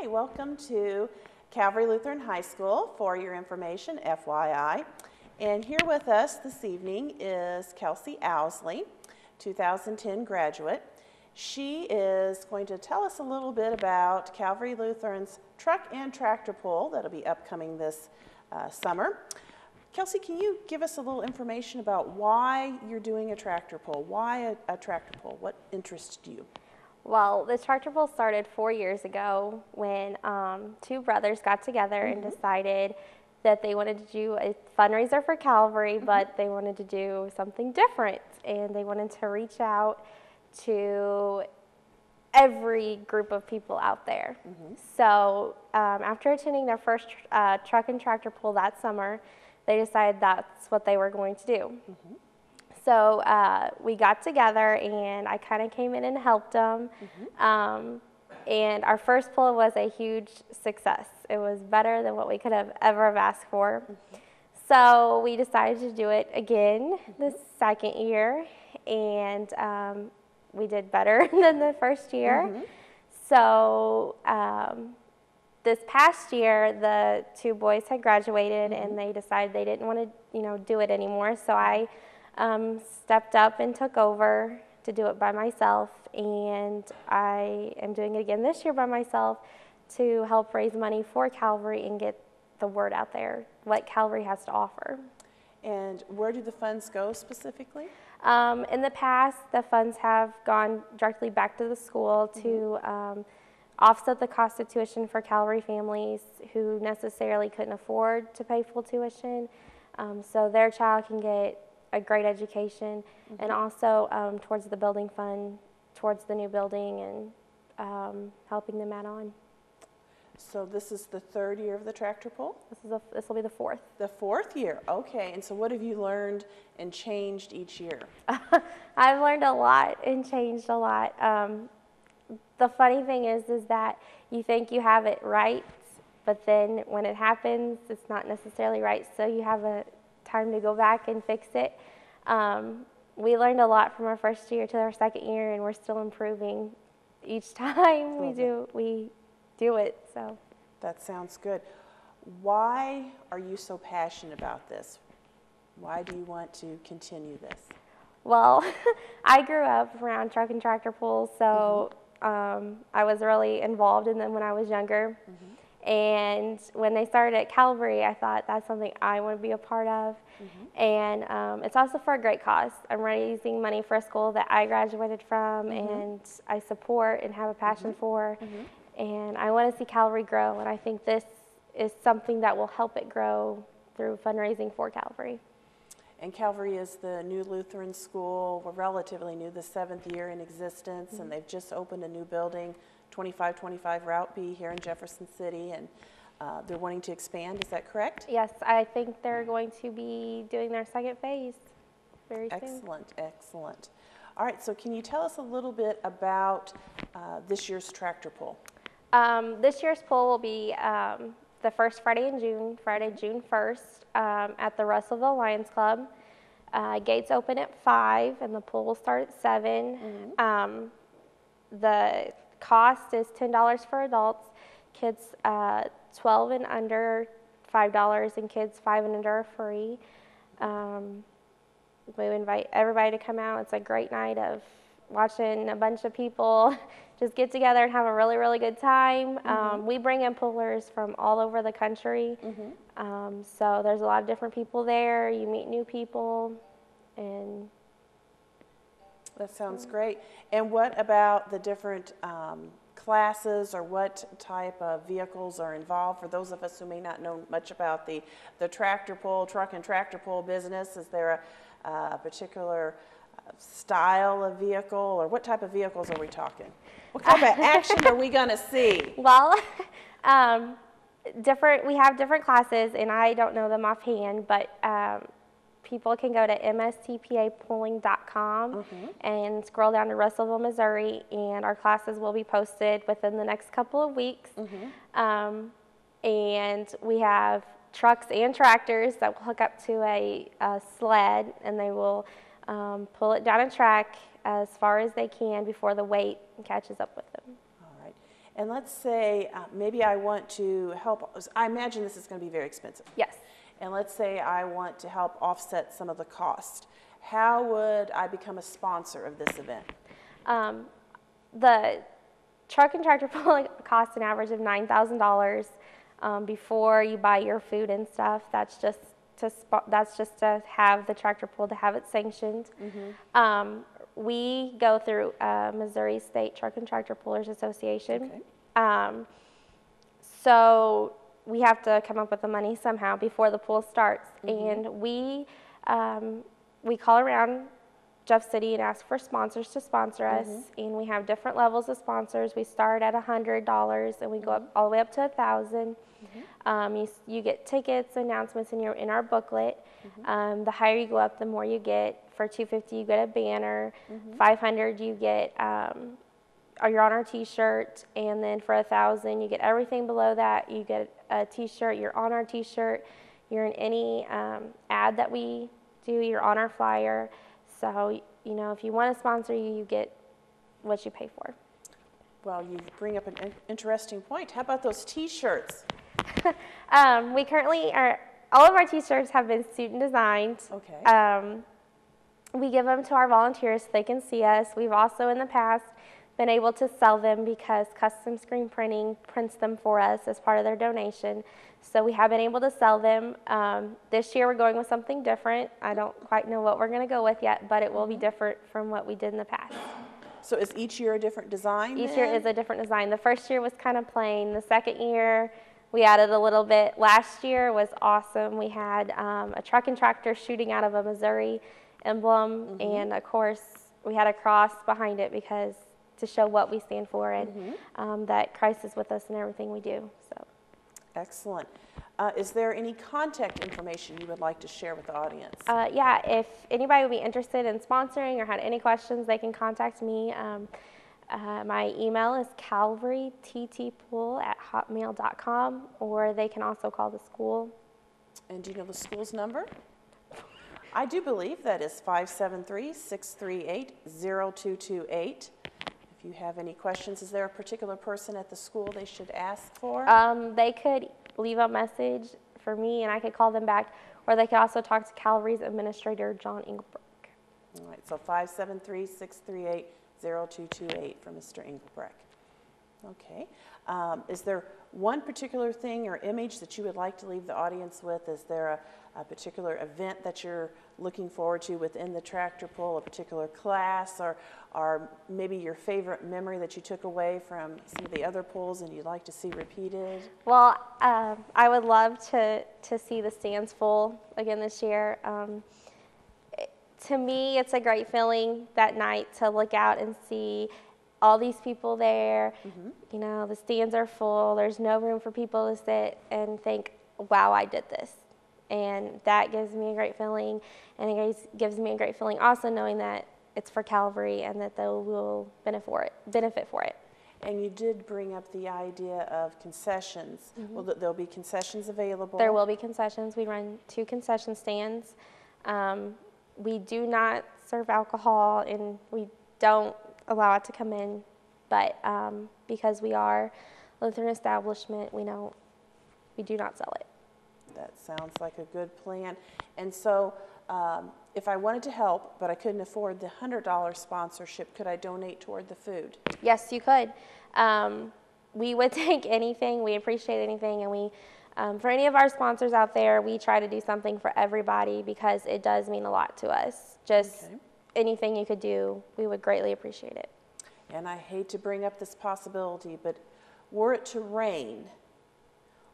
Hi, welcome to Calvary Lutheran High School. For your information, FYI. And here with us this evening is Kelsey Owsley, 2010 graduate. She is going to tell us a little bit about Calvary Lutheran's truck and tractor pull that'll be upcoming this summer. Kelsey, can you give us a little information about why you're doing a tractor pull? Why a tractor pull? What interests you? Well, the tractor pull started 4 years ago when two brothers got together and decided that they wanted to do a fundraiser for Calvary, but they wanted to do something different, and they wanted to reach out to every group of people out there. So after attending their first truck and tractor pull that summer, they decided that's what they were going to do. So we got together, and I kind of came in and helped them. And our first pull was a huge success. It was better than what we could have ever have asked for. So we decided to do it again the second year, and we did better than the first year. So this past year, the two boys had graduated, and they decided they didn't want to, do it anymore. So I stepped up and took over to do it by myself, and I am doing it again this year by myself to help raise money for Calvary and get the word out there, what Calvary has to offer. And where do the funds go specifically? In the past, the funds have gone directly back to the school to offset the cost of tuition for Calvary families who necessarily couldn't afford to pay full tuition, so their child can get a great education, and also towards the building fund, towards the new building, and helping them add on. So this is the third year of the tractor pull? This will be the fourth. The fourth year, okay. And so what have you learned and changed each year? I've learned a lot and changed a lot. The funny thing is that you think you have it right, but then when it happens, it's not necessarily right, so you have a time to go back and fix it. We learned a lot from our first year to our second year, and we're still improving each time we do it. So that sounds good. Why are you so passionate about this? Why do you want to continue this? Well, I grew up around truck and tractor pulls, so I was really involved in them when I was younger. And when they started at Calvary, I thought that's something I want to be a part of. And it's also for a great cause. I'm raising money for a school that I graduated from, and I support and have a passion for. And I want to see Calvary grow, and I think this is something that will help it grow through fundraising for Calvary. And Calvary is the new Lutheran school. We're relatively new, the 7th year in existence, and they've just opened a new building, 2525 Route B here in Jefferson City, and they're wanting to expand. Is that correct? Yes, I think they're going to be doing their second phase very soon. Excellent, excellent. All right, so can you tell us a little bit about this year's tractor pull? This year's pull will be the first Friday in June, Friday, June 1st, at the Russellville Lions Club. Gates open at 5, and the pull will start at 7. The cost is $10 for adults, kids 12 and under $5, and kids 5 and under are free. We invite everybody to come out. It's a great night of watching a bunch of people just get together and have a really, really good time. We bring in pullers from all over the country, so there's a lot of different people there. You meet new people, and that sounds great. And what about the different classes, or what type of vehicles are involved? For those of us who may not know much about the tractor pull, truck and tractor pull business, is there a particular style of vehicle, or what type of vehicles are we talking? What kind of action are we going to see? Well, we have different classes, and I don't know them offhand, but people can go to mstpapulling.com and scroll down to Russellville, Missouri, and our classes will be posted within the next couple of weeks. And we have trucks and tractors that will hook up to a sled, and they will pull it down a track as far as they can before the weight catches up with them. All right. And let's say maybe I want to help, I imagine this is going to be very expensive. Yes. And let's say I want to help offset some of the cost. How would I become a sponsor of this event? The truck and tractor pull costs an average of $9,000 before you buy your food and stuff. That's just to have the tractor pull, to have it sanctioned. We go through Missouri State Truck and Tractor Pullers Association. Okay. So we have to come up with the money somehow before the pool starts. And we call around Jeff City and ask for sponsors to sponsor us. And we have different levels of sponsors. We start at $100 and we go up all the way up to $1,000. You get tickets, announcements in our booklet. The higher you go up, the more you get. For $250, you get a banner. $500, you get your honor T-shirt, and then for $1,000, you get everything below that. You get a T-shirt, your honor T-shirt. You're in any ad that we do. You're on our flyer. So you know, if you want to sponsor you get what you pay for. Well, you bring up an interesting point. How about those T-shirts? We currently are. All of our T-shirts have been student designed. Okay. We give them to our volunteers so they can see us. We've also in the past been able to sell them because Custom Screen Printing prints them for us as part of their donation. So we have been able to sell them. This year we're going with something different. I don't quite know what we're going to go with yet, but it will be different from what we did in the past. So is each year a different design? Each year is a different design. The first year was kind of plain. The second year we added a little bit. Last year was awesome. We had a truck and tractor shooting out of a Missouri emblem, and of course we had a cross behind it because to show what we stand for and that Christ is with us in everything we do. So, excellent. Is there any contact information you would like to share with the audience? Yeah, if anybody would be interested in sponsoring or had any questions, they can contact me. My email is calvaryttpool@hotmail.com, or they can also call the school. And do you know the school's number? I do believe that is 573-638-0228. If you have any questions, is there a particular person at the school they should ask for? They could leave a message for me and I could call them back, or they could also talk to Calvary's administrator, John Engelbrecht. All right, so 573-638-0228 for Mr. Engelbrecht. Okay. Is there one particular thing or image that you would like to leave the audience with? Is there a particular event that you're looking forward to within the tractor pull, a particular class, or maybe your favorite memory that you took away from some of the other pulls and you'd like to see repeated? Well, I would love to see the stands full again this year. To me, it's a great feeling that night to look out and see all these people there. You know, the stands are full. There's no room for people to sit and think, wow, I did this. And that gives me a great feeling. And it gives me a great feeling also knowing that it's for Calvary and that they will benefit for it. And you did bring up the idea of concessions. Well, there'll be concessions available? There will be concessions. We run 2 concession stands. We do not serve alcohol, and we don't allow it to come in, but because we are a Lutheran establishment, we do not sell it. That sounds like a good plan. And so if I wanted to help, but I couldn't afford the $100 sponsorship, could I donate toward the food? Yes, you could. We would take anything. We appreciate anything, and we, for any of our sponsors out there, we try to do something for everybody because it does mean a lot to us. Just anything you could do, we would greatly appreciate it. And I hate to bring up this possibility, but were it to rain,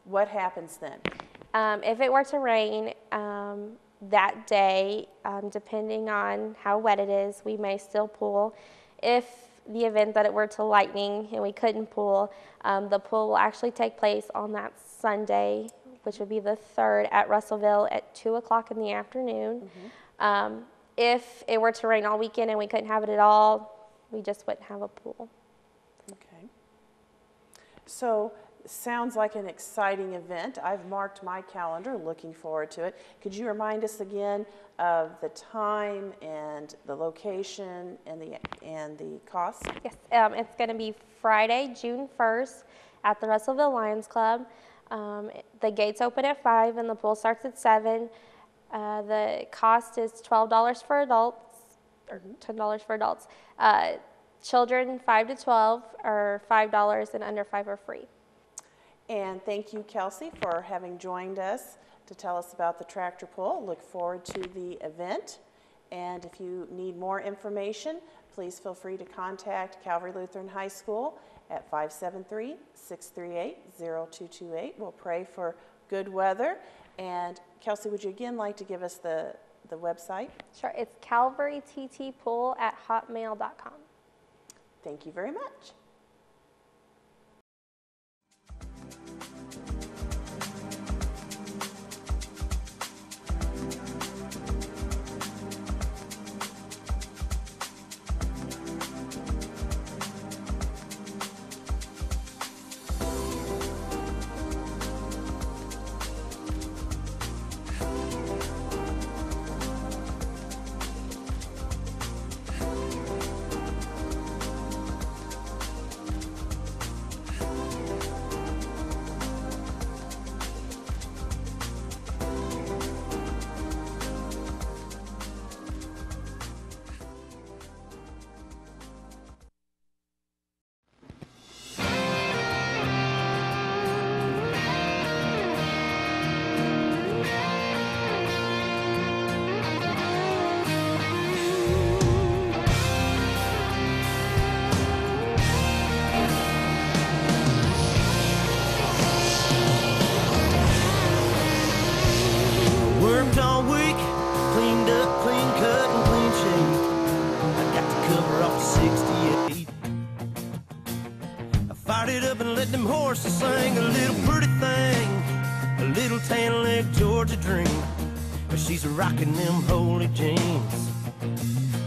what happens then? If it were to rain that day, depending on how wet it is, we may still pool. If the event that it were to lightning and we couldn't pool, the pool will actually take place on that Sunday, which would be the 3rd at Russellville at 2 o'clock in the afternoon. If it were to rain all weekend and we couldn't have it at all, we just wouldn't have a pool. Okay. So sounds like an exciting event. I've marked my calendar, looking forward to it. Could you remind us again of the time and the location and the cost? Yes, it's going to be Friday, June 1st at the Russellville Lions Club. The gates open at 5 and the pool starts at 7. The cost is $12 for adults, or $10 for adults. Children 5 to 12 are $5 and under 5 are free. And thank you, Kelsey, for having joined us to tell us about the tractor pull. Look forward to the event. And if you need more information, please feel free to contact Calvary Lutheran High School at 573-638-0228. We'll pray for good weather. And Kelsey, would you again like to give us the website? Sure, it's calvaryttpool@hotmail.com. Thank you very much. Them horses sing a little pretty thing, a little tan-leg Georgia dream, but she's rocking them holy jeans.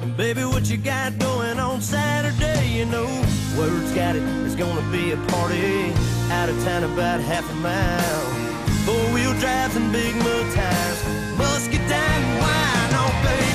And baby, what you got going on Saturday? You know, word's got it, there's gonna be a party out of town about half a mile. 4-wheel drives and big mud tires, musket down and wine, oh baby.